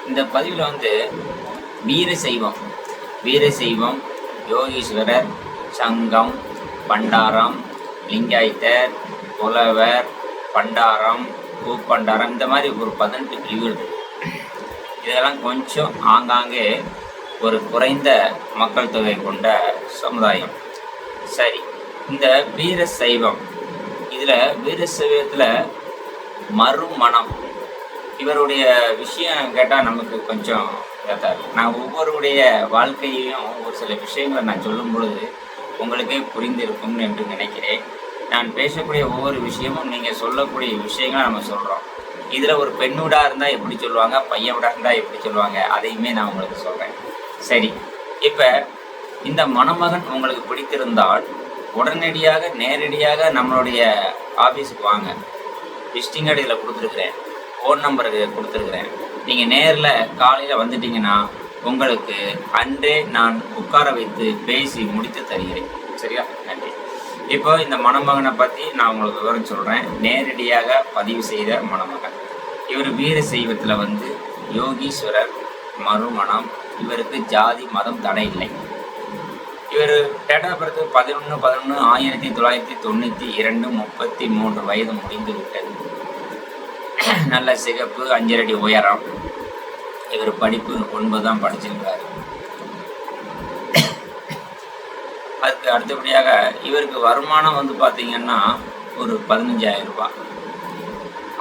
இந்த பதிவில் வந்து வீரசைவம், யோகீஸ்வரர், சங்கம், பண்டாரம், லிங்காயத்தர், புலவர், பண்டாரம், பூப்பண்டாரம், இந்த மாதிரி ஒரு 18 பிரிவுகள் இருக்குது. இதெல்லாம் கொஞ்சம் ஆங்காங்கே ஒரு குறைந்த மக்கள் தொகை கொண்ட சமுதாயம். சரி, இந்த வீரசைவம், இதில் வீரசைவத்தில் மறுமணம், இவருடைய விஷயம் கேட்டால் நமக்கு கொஞ்சம் இதாக இருக்கும். நான் ஒவ்வொருடைய வாழ்க்கையையும் ஒரு சில விஷயங்களை நான் சொல்லும் பொழுது உங்களுக்கே புரிந்திருக்கும் என்று நினைக்கிறேன். நான் பேசக்கூடிய ஒவ்வொரு விஷயமும் நீங்கள் சொல்லக்கூடிய விஷயங்களை நம்ம சொல்கிறோம். இதில் ஒரு பெண் வீடாக இருந்தால் எப்படி சொல்லுவாங்க, பையன் வீடாக இருந்தால் எப்படி சொல்லுவாங்க, அதையுமே நான் உங்களுக்கு சொல்கிறேன். சரி, இப்போ இந்த மணமகன் உங்களுக்கு பிடித்திருந்தால் உடனடியாக நேரடியாக நம்மளுடைய ஆஃபீஸுக்கு வாங்க. விசிட்டிங் கார்டு இதில் கொடுத்துருக்குறேன், ஃபோன் நம்பருக்கு கொடுத்துருக்குறேன். நீங்கள் நேரில் காலையில் வந்துட்டிங்கன்னா உங்களுக்கு அன்றே நான் உட்கார வைத்து பேசி முடித்து தருகிறேன். சரியா? நன்றி. இப்போ இந்த மணமகனை பற்றி நான் உங்களுக்கு விவரம் சொல்கிறேன். நேரடியாக பதிவு செய்த மணமகன் இவர் வீரசைவத்தில் வந்து யோகீஸ்வரர், மறுமணம். இவருக்கு ஜாதி மதம் தடை இல்லை. இவர் டேட் ஆஃப் பர்த் 11/11/1992, 33 வயது முடிந்து விட்டது. நல்ல சிகப்பு, 5 அடி உயரம். இவர் படிப்பு 9 தான் படிச்சிருக்கிறாரு. அதுக்கு அடுத்தபடியாக இவருக்கு வருமானம் வந்து பார்த்திங்கன்னா ஒரு 15,000 ரூபாய்.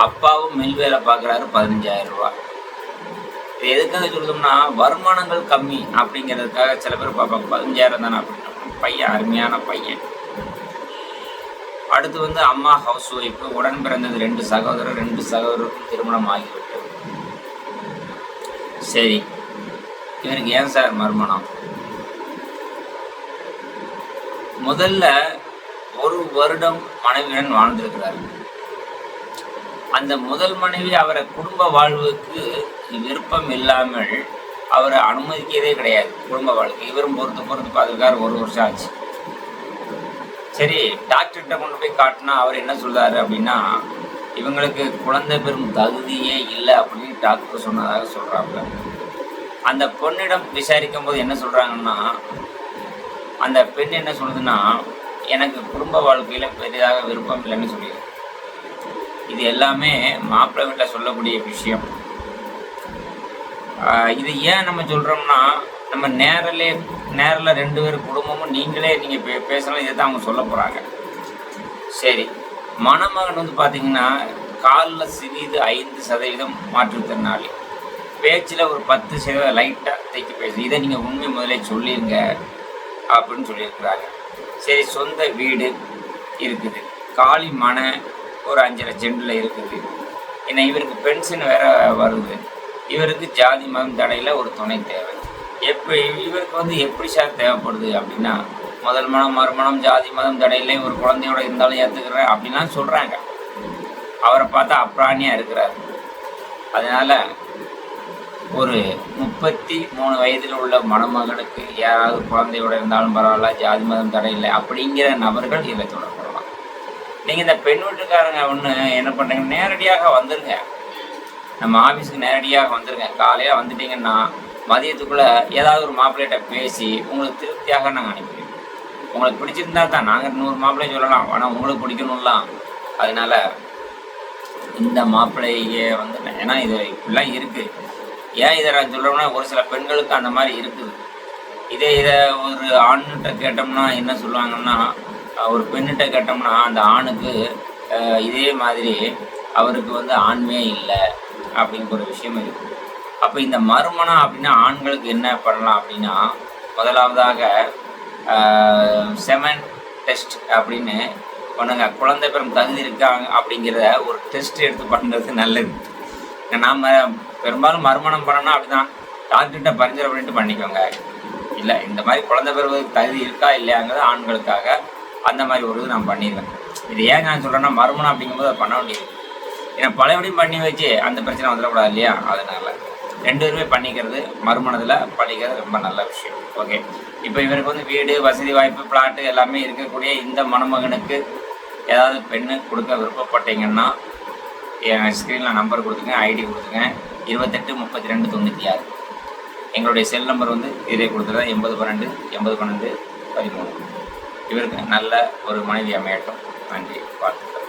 அப்பாவும் மில் வேலை பார்க்குறாரு, 15,000 ரூபாய். இது எதுக்காக சொல்லுதோம்னா, வருமானங்கள் கம்மி அப்படிங்கிறதுக்காக சில பேர் பார்ப்பாங்க, 15,000 தானே அப்படின்னா. பையன் அருமையான பையன். அடுத்து வந்து அம்மா ஹவுஸ் ஒய்ஃபு. உடன் பிறந்தது 2 சகோதரருக்கும் திருமணம் ஆகிவிட்டது. சரி, இவருக்கு ஏன் சார் மறுமணம்? முதல்ல 1 வருடம் மனைவியுடன் வாழ்ந்திருக்கிறார். அந்த முதல் மனைவி அவரை குடும்ப வாழ்வுக்கு விருப்பம் இல்லாமல் அவரை அனுமதிக்கிறதே கிடையாது. குடும்ப வாழ்க்கை இவரும் பொறுத்து பார்த்துருக்காரு. 1 வருஷம் ஆச்சு. சரி, டாக்டர்கிட்ட கொண்டு போய் காட்டினா அவர் என்ன சொல்றாரு அப்படின்னா, இவங்களுக்கு குழந்தை பெறும் தகுதியே இல்லை அப்படின்னு டாக்டர் சொன்னதாக சொல்கிறாங்க. அந்த பொண்ணிடம் விசாரிக்கும் போது என்ன சொல்கிறாங்கன்னா, அந்த பெண் என்ன சொல்லுதுன்னா, எனக்கு குடும்ப வாழ்க்கையில் பெரிதாக விருப்பம் இல்லைன்னு சொல்லிடுது. இது எல்லாமே மாப்பிள்ளை வீட்டில் சொல்லக்கூடிய விஷயம். இது ஏன் நம்ம சொல்கிறோம்னா, நம்ம நேரில் 2 பேர் குடும்பமும் நீங்கள் பேசலாம். இதை தான் அவங்க சொல்ல போகிறாங்க. சரி, மணமகன் வந்து பார்த்திங்கன்னா காலில் சிறிது 5% மாற்றுத்திறனாளி, பேச்சில் ஒரு 10% லைட்டாக தைக்க பேசு. இதை நீங்கள் உண்மை முதலே சொல்லிடுங்க அப்படின்னு சொல்லியிருக்கிறாங்க. சரி, சொந்த வீடு இருக்குது, காலி மனை ஒரு 5.5 சென்டில் இருக்குது. ஏன்னா இவருக்கு பென்ஷன் வேற வருது. இவருக்கு ஜாதி மதம் தடையில் ஒரு துணை தேவை. இவருக்கு வந்து எப்படி சார் தேவைப்படுது அப்படின்னா, முதல் மனம், மறுமணம், ஜாதி மதம் தடையிலே ஒரு குழந்தையோட இருந்தாலும் ஏற்றுக்கிறேன் அப்படின்லாம் சொல்கிறாங்க. அவரை பார்த்தா அப்ராணியாக இருக்கிறார். அதனால் ஒரு 33 வயதில் உள்ள மணமகனுக்கு யாராவது குழந்தையோட இருந்தாலும் பரவாயில்ல, ஜாதி மதம் தடையில்லை அப்படிங்கிற நபர்கள் இதில் தொடர்படலாம். நீங்கள் இந்த பெண் வீட்டுக்காரங்க ஒன்று என்ன பண்ணுறீங்க, நேரடியாக வந்துடுங்க. நம்ம ஆஃபீஸுக்கு நேரடியாக வந்துடுங்க. காலையில் வந்துட்டிங்கன்னா மதியத்துக்குள்ளே ஏதாவது ஒரு மாப்பிள்ளைகிட்ட பேசி உங்களுக்கு திருப்தியாக நாங்கள் அனுப்பிடுவோம். உங்களுக்கு பிடிச்சிருந்தா தான் நாங்கள் 100 மாப்பிள்ளையை சொல்லலாம், ஆனால் உங்களுக்கு பிடிக்கணும்லாம். அதனால் இந்த மாப்பிள்ளையே வந்து, ஏன்னா இது இப்படிலாம் இருக்குது. ஏன் இதை நான் சொல்கிறோம்னா, ஒரு சில பெண்களுக்கு அந்த மாதிரி இருக்குது. இதை ஒரு ஆண்கிட்ட கேட்டோம்னா என்ன சொல்லுவாங்கன்னா, ஒரு பெண்ணிட்ட கேட்டோம்னா அந்த ஆணுக்கு இதே மாதிரி அவருக்கு வந்து ஆண்மே இல்லை அப்படிங்கிற ஒரு விஷயம் இருக்குது. அப்போ இந்த மறுமணம் அப்படின்னா ஆண்களுக்கு என்ன பண்ணலாம் அப்படின்னா, முதலாவதாக செமன் டெஸ்ட் அப்படின்னு பண்ணுங்க. குழந்தை பெறும் தகுதி இருக்காங்க அப்படிங்கிற ஒரு டெஸ்ட் எடுத்து பண்ணுறது நல்லது. நாம் பெரும்பாலும் மறுமணம் பண்ணணும் அப்படின்னா டாக்டர்கிட்ட பரிந்துரை பண்ணிட்டு பண்ணிக்கோங்க. இல்லை, இந்த மாதிரி குழந்தை பெறுவதற்கு தகுதி இருக்கா இல்லையாங்கிறது ஆண்களுக்காக அந்த மாதிரி ஒரு இது நான் பண்ணிடுவேன். இது ஏன் நான் சொல்கிறேன்னா, மறுமணம் அப்படிங்கும்போது அதை பண்ண வேண்டியது. ஏன்னா பழையபடியும் பண்ணி வச்சு அந்த பிரச்சனை வந்துடக்கூடாது இல்லையா? அதனால் 2 பேருமே பண்ணிக்கிறது, மறுமணத்தில் பண்ணிக்கிறது ரொம்ப நல்ல விஷயம். ஓகே, இப்போ இவருக்கு வந்து வீடு வசதி வாய்ப்பு பிளாட்டு எல்லாமே இருக்கக்கூடிய இந்த மணமகனுக்கு ஏதாவது பெண்ணு கொடுக்க விருப்பப்பட்டீங்கன்னா என் ஸ்க்ரீனில் நம்பர் கொடுத்துங்க, ஐடி கொடுத்துங்க. 283296. எங்களுடைய செல் நம்பர் வந்து இதே கொடுத்துருக்கேன், 8012 8012 13. இவருக்கு நல்ல ஒரு மனைவி அமையட்டும். நன்றி, வாழ்த்துக்கள்.